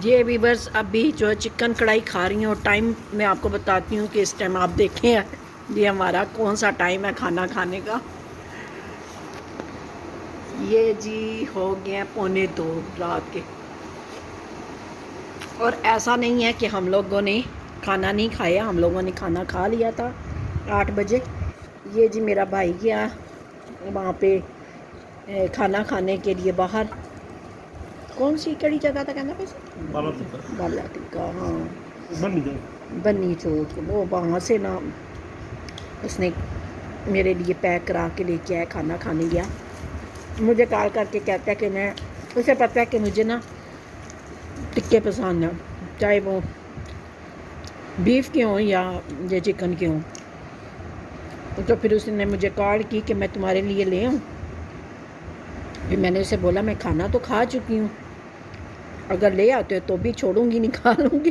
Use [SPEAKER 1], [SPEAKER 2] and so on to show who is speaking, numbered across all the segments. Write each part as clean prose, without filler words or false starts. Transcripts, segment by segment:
[SPEAKER 1] یہ ویورز ابھی جو ہے چکن کڑھائی کھا رہی ہیں اور ٹائم میں آپ کو بتاتی ہوں کہ اس ٹائم آپ دیکھیں یہ ہمارا کون سا ٹائم ہے کھانا کھانے کا۔ یہ جی ہو گیا 1:45 رات کے، اور ایسا نہیں ہے کہ ہم لوگوں نے کھانا نہیں کھایا، ہم لوگوں نے کھانا کھا لیا تھا 8 بجے۔ یہ جی میرا بھائی گیا وہاں پہ کھانا کھانے کے لیے باہر، کون سی کڑی جگہ تھا کہنا پیسے بالا ٹکا، ہاں بنی چوک، وہ وہاں سے نا اس نے میرے لیے پیک کرا کے لے کے آیا، کھانا کھانے گیا۔ مجھے کال کر کے کہتا ہے کہ میں اسے پتہ ہے کہ مجھے نا ٹکے پسند ہیں، چاہے وہ بیف کے ہوں یا یہ چکن کے ہوں، تو پھر اس نے مجھے کال کی کہ میں تمہارے لیے لے آؤں۔ پھر میں نے اسے بولا میں کھانا تو کھا چکی ہوں، اگر لے آتے ہو تو بھی چھوڑوں گی نہیں، کھا لوں گی۔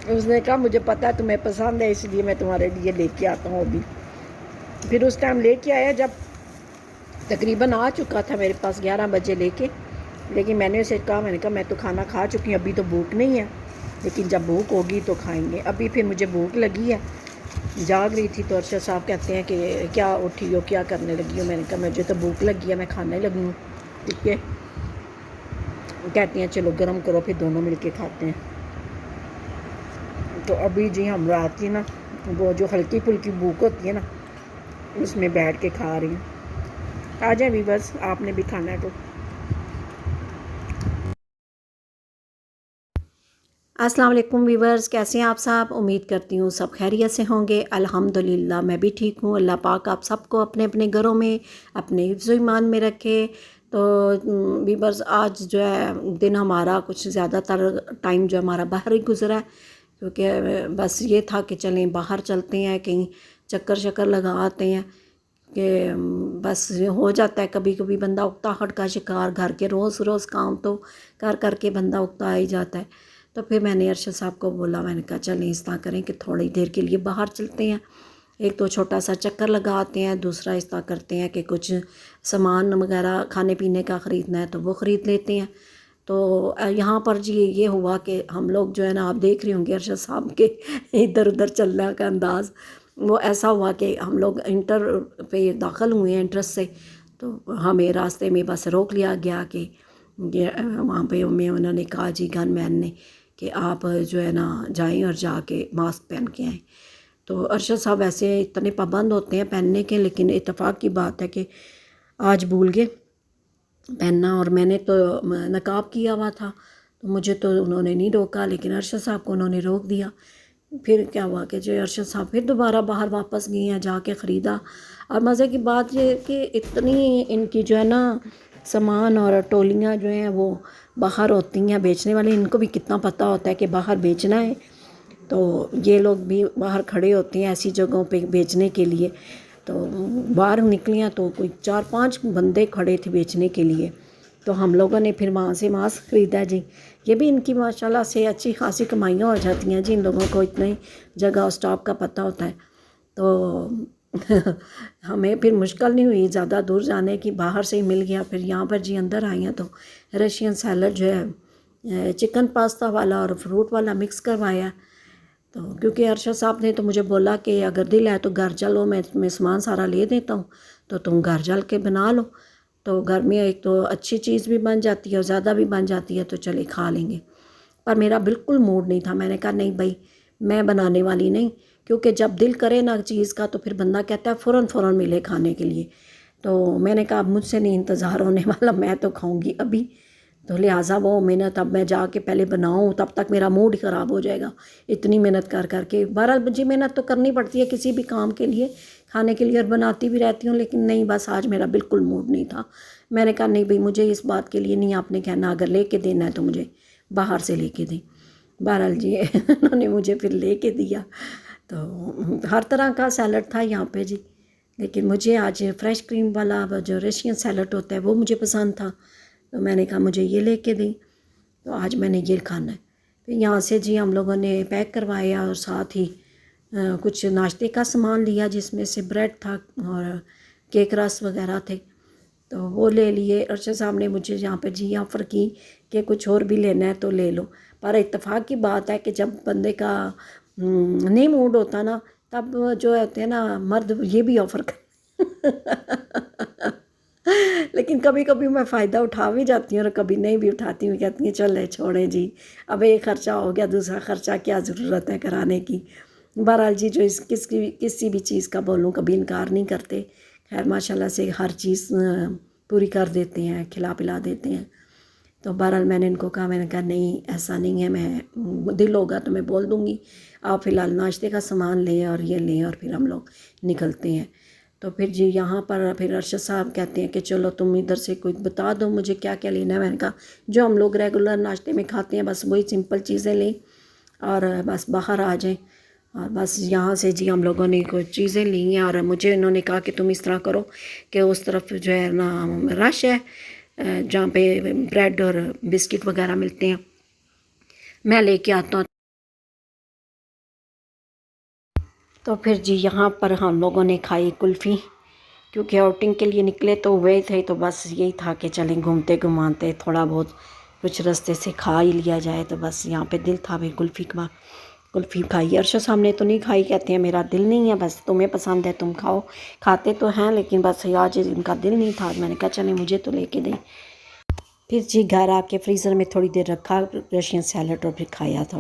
[SPEAKER 1] اس نے کہا مجھے پتا ہے تمہیں پسند ہے اس لیے میں تمہارے لیے لے کے آتا ہوں ابھی۔ پھر اس ٹائم لے کے آیا جب تقریباً آ چکا تھا میرے پاس 11 بجے لے کے، لیکن میں نے اسے کہا میں تو کھانا کھا چکی ہوں، ابھی تو بھوک نہیں ہے، لیکن جب بھوک ہوگی تو کھائیں گے۔ ابھی پھر مجھے بھوک لگی ہے، جاگ رہی تھی تو ارشد صاحب کہتے ہیں کہ کیا اٹھی ہو، کیا کرنے لگی ہو؟ میں نے کہا مجھے تو بھوک لگی ہے، میں کھانے لگی ہوں۔ ٹھیک ہے، کہتی ہیں چلو گرم کرو پھر دونوں مل کے کھاتے ہیں۔ تو ابھی جی ہم رات کی نا وہ جو ہلکی پھلکی بھوک ہوتی ہے نا اس میں بیٹھ کے کھا رہی ہیں۔ آ جائیں بھی بس، آپ نے بھی کھانا ہے تو۔ السلام علیکم ویورز، کیسے ہیں آپ سب؟ امید کرتی ہوں سب خیریت سے ہوں گے۔ الحمدللہ میں بھی ٹھیک ہوں۔ اللہ پاک آپ سب کو اپنے اپنے گھروں میں اپنے حفظ و ایمان میں رکھے۔ تو ویورز آج جو ہے دن ہمارا کچھ زیادہ تر ٹائم جو ہمارا باہر ہی گزرا ہے، کیونکہ بس یہ تھا کہ چلیں باہر چلتے ہیں، کہیں چکر شکر لگا آتے ہیں، کہ بس ہو جاتا ہے کبھی کبھی بندہ اکتاہٹ کا شکار، گھر کے روز روز کام تو کر کر کے بندہ اکتا ہی جاتا ہے۔ تو پھر میں نے ارشد صاحب کو بولا، میں نے کہا چلیں اس طرح کریں کہ تھوڑی دیر کے لیے باہر چلتے ہیں، ایک تو چھوٹا سا چکر لگا آتے ہیں، دوسرا اس طرح کرتے ہیں کہ کچھ سامان وغیرہ کھانے پینے کا خریدنا ہے تو وہ خرید لیتے ہیں۔ تو یہاں پر جی یہ ہوا کہ ہم لوگ جو ہے نا، آپ دیکھ رہے ہوں گے ارشد صاحب کے ادھر ادھر چلنے کا انداز، وہ ایسا ہوا کہ ہم لوگ انٹر پہ داخل ہوئے ہیں انٹرس سے، تو ہمیں راستے میں بس روک لیا گیا کہ وہاں پہ ہمیں انہوں نے کہا جی گن مین نے کہ آپ جو ہے نا جائیں اور جا کے ماسک پہن کے آئیں۔ تو ارشد صاحب ایسے اتنے پابند ہوتے ہیں پہننے کے، لیکن اتفاق کی بات ہے کہ آج بھول گئے پہننا، اور میں نے تو نقاب کیا ہوا تھا تو مجھے تو انہوں نے نہیں روکا، لیکن ارشد صاحب کو انہوں نے روک دیا۔ پھر کیا ہوا کہ جو ارشد صاحب پھر دوبارہ باہر واپس گئے ہیں، جا کے خریدا۔ اور مزے کی بات یہ ہے کہ اتنی ان کی جو ہے نا سامان اور ٹولیاں جو ہیں وہ باہر ہوتی ہیں بیچنے والے، ان کو بھی کتنا پتہ ہوتا ہے کہ باہر بیچنا ہے، تو یہ لوگ بھی باہر کھڑے ہوتے ہیں ایسی جگہوں پہ بیچنے کے لیے۔ تو باہر نکلیاں تو کوئی 4-5 بندے کھڑے تھے بیچنے کے لیے، تو ہم لوگوں نے پھر وہاں سے ماسک خریدا جی۔ یہ بھی ان کی ماشاءاللہ سے اچھی خاصی کمائیاں ہو جاتی ہیں جی، ان لوگوں کو اتنی جگہ اور اسٹاپ کا پتہ ہوتا ہے، تو ہمیں پھر مشکل نہیں ہوئی زیادہ دور جانے کی، باہر سے ہی مل گیا۔ پھر یہاں پر جی اندر آئی ہیں تو رشین سیلڈ جو ہے چکن پاستا والا اور فروٹ والا مکس کروایا، تو کیونکہ ارشد صاحب نے تو مجھے بولا کہ اگر دل ہے تو گھر چلو، میں سامان سارا لے دیتا ہوں تو تم گھر چل کے بنا لو، تو گھر میں ایک تو اچھی چیز بھی بن جاتی ہے اور زیادہ بھی بن جاتی ہے، تو چلے کھا لیں گے۔ پر میرا بالکل موڈ نہیں تھا، میں نے کہا نہیں بھائی میں بنانے والی نہیں، کیونکہ جب دل کرے نا چیز کا تو پھر بندہ کہتا ہے فوراً ملے کھانے کے لیے، تو میں نے کہا اب مجھ سے نہیں انتظار ہونے والا، میں تو کھاؤں گی ابھی، تو لہٰذا وہ محنت اب میں جا کے پہلے بناؤں تب تک میرا موڈ خراب ہو جائے گا، اتنی محنت کر کر کے۔ 12 بجے محنت تو کرنی پڑتی ہے کسی بھی کام کے لیے، کھانے کے لیے، اور بناتی بھی رہتی ہوں، لیکن نہیں بس آج میرا بالکل موڈ نہیں تھا۔ میں نے کہا نہیں بھائی مجھے اس بات کے لیے نہیں آپ نے کہنا، اگر لے کے دینا ہے تو مجھے باہر سے لے کے دیں۔ بہرحال جی انہوں نے مجھے پھر لے کے دیا، تو ہر طرح کا سیلڈ تھا یہاں پہ جی، لیکن مجھے آج فریش کریم والا جو رشین سیلڈ ہوتا ہے وہ مجھے پسند تھا، تو میں نے کہا مجھے یہ لے کے دیں، تو آج میں نے یہ کھانا ہے۔ پھر یہاں سے جی ہم لوگوں نے پیک کروایا، اور ساتھ ہی کچھ ناشتے کا سامان لیا جس میں سے بریڈ تھا اور کیک رس وغیرہ تھے، تو وہ لے لیے۔ ارشد صاحب نے مجھے یہاں پہ جی آفر کی کہ کچھ اور بھی لینا ہے تو لے لو، پر اتفاق کی بات ہے کہ جب بندے کا نہیں موڈ ہوتا نا، تب جو ہوتے ہیں نا مرد یہ بھی آفر کر لیکن کبھی کبھی میں فائدہ اٹھا بھی جاتی ہوں اور کبھی نہیں بھی اٹھاتی ہوں، کہتی ہیں چلے چھوڑیں جی، اب ایک خرچہ ہو گیا، دوسرا خرچہ کیا ضرورت ہے کرانے کی۔ بہرحال جی، جو کسی بھی چیز کا بولوں کبھی انکار نہیں کرتے، خیر ماشاءاللہ سے ہر چیز پوری کر دیتے ہیں، کھلا پلا دیتے ہیں۔ تو بہرحال میں نے ان کو کہا، میں نے کہا نہیں ایسا نہیں ہے، میں دل ہوگا تو میں بول دوں گی، آپ فی الحال ناشتے کا سامان لیں اور یہ لیں اور پھر ہم لوگ نکلتے ہیں۔ تو پھر جی یہاں پر پھر ارشد صاحب کہتے ہیں کہ چلو تم ادھر سے کوئی بتا دو مجھے کیا کیا لینا ہے۔ میں نے کہا جو ہم لوگ ریگولر ناشتے میں کھاتے ہیں بس وہی سمپل چیزیں لیں اور بس باہر آ جائیں، اور بس یہاں سے جی ہم لوگوں نے کچھ چیزیں لی ہیں، اور مجھے انہوں نے کہا کہ تم اس طرح کرو کہ اس طرف جو ہے نا رش ہے جہاں پہ بریڈ اور بسکٹ وغیرہ ملتے ہیں، میں لے کے آتا ہوں۔ تو پھر جی یہاں پر ہم لوگوں نے کھائی کلفی، کیونکہ آؤٹنگ کے لیے نکلے تو ہوئے تھے، تو بس یہی تھا کہ چلیں گھومتے گھماتے تھوڑا بہت کچھ رستے سے کھا ہی لیا جائے، تو بس یہاں پہ دل تھا بھی کلفی کھائی۔ ارشد صاحب نے تو نہیں کھائی، کہتے ہیں میرا دل نہیں ہے، بس تمہیں پسند ہے تم کھاؤ، کھاتے تو ہیں لیکن بس آج ان کا دل نہیں تھا۔ میں نے کہا چلیں مجھے تو لے کے دیں۔ پھر جی گھر آ کے فریزر میں تھوڑی دیر رکھا رشین سیلڈ اور پھر کھایا تھا۔